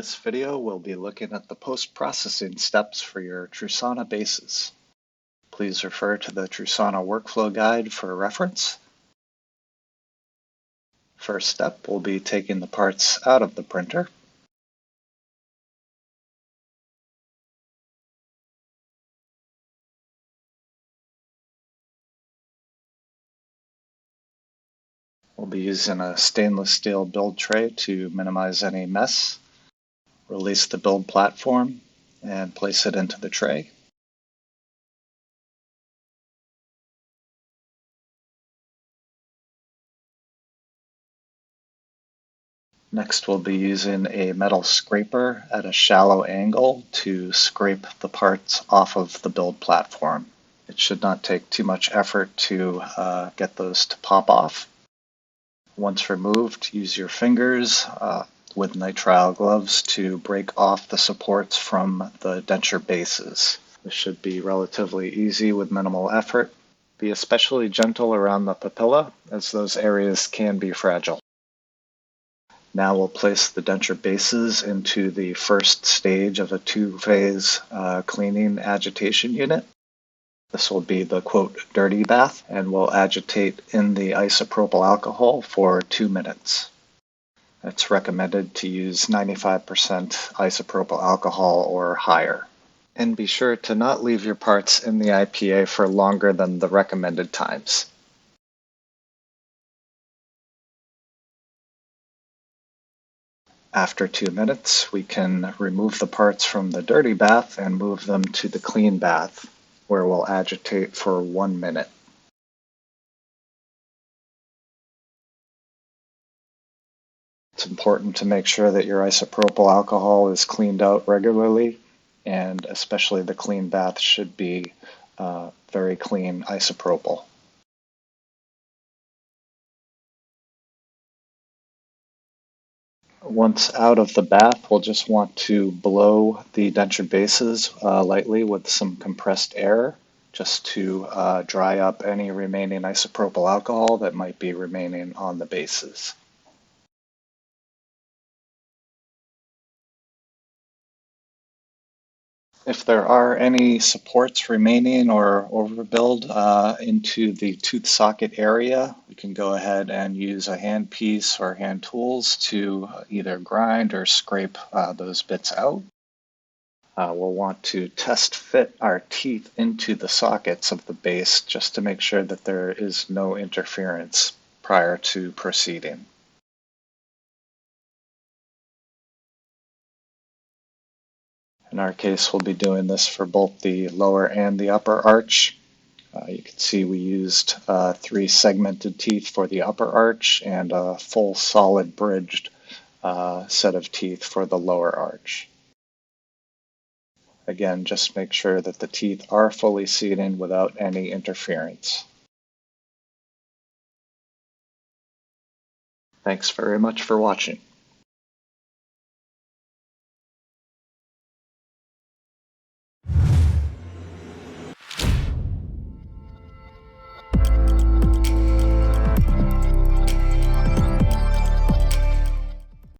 this video, we'll be looking at the post-processing steps for your Trusana bases. Please refer to the Trusana workflow guide for reference. First step, we'll be taking the parts out of the printer. We'll be using a stainless steel build tray to minimize any mess. Release the build platform and place it into the tray. Next, we'll be using a metal scraper at a shallow angle to scrape the parts off of the build platform. It should not take too much effort to get those to pop off. Once removed, use your fingers with nitrile gloves to break off the supports from the denture bases. This should be relatively easy with minimal effort. Be especially gentle around the papilla, as those areas can be fragile. Now we'll place the denture bases into the first stage of a two-phase cleaning agitation unit. This will be the quote dirty bath, and we'll agitate in the isopropyl alcohol for 2 minutes. It's recommended to use 95% isopropyl alcohol or higher. And be sure to not leave your parts in the IPA for longer than the recommended times. After 2 minutes, we can remove the parts from the dirty bath and move them to the clean bath, where we'll agitate for 1 minute. It's important to make sure that your isopropyl alcohol is cleaned out regularly, and especially the clean bath should be very clean isopropyl. Once out of the bath, we'll just want to blow the denture bases lightly with some compressed air, just to dry up any remaining isopropyl alcohol that might be remaining on the bases. If there are any supports remaining or overbuild into the tooth socket area, we can go ahead and use a hand piece or hand tools to either grind or scrape those bits out. We'll want to test fit our teeth into the sockets of the base just to make sure that there is no interference prior to proceeding. In our case, we'll be doing this for both the lower and the upper arch. You can see we used 3 segmented teeth for the upper arch and a full solid bridged set of teeth for the lower arch. Again, just make sure that the teeth are fully seated without any interference. Thanks very much for watching.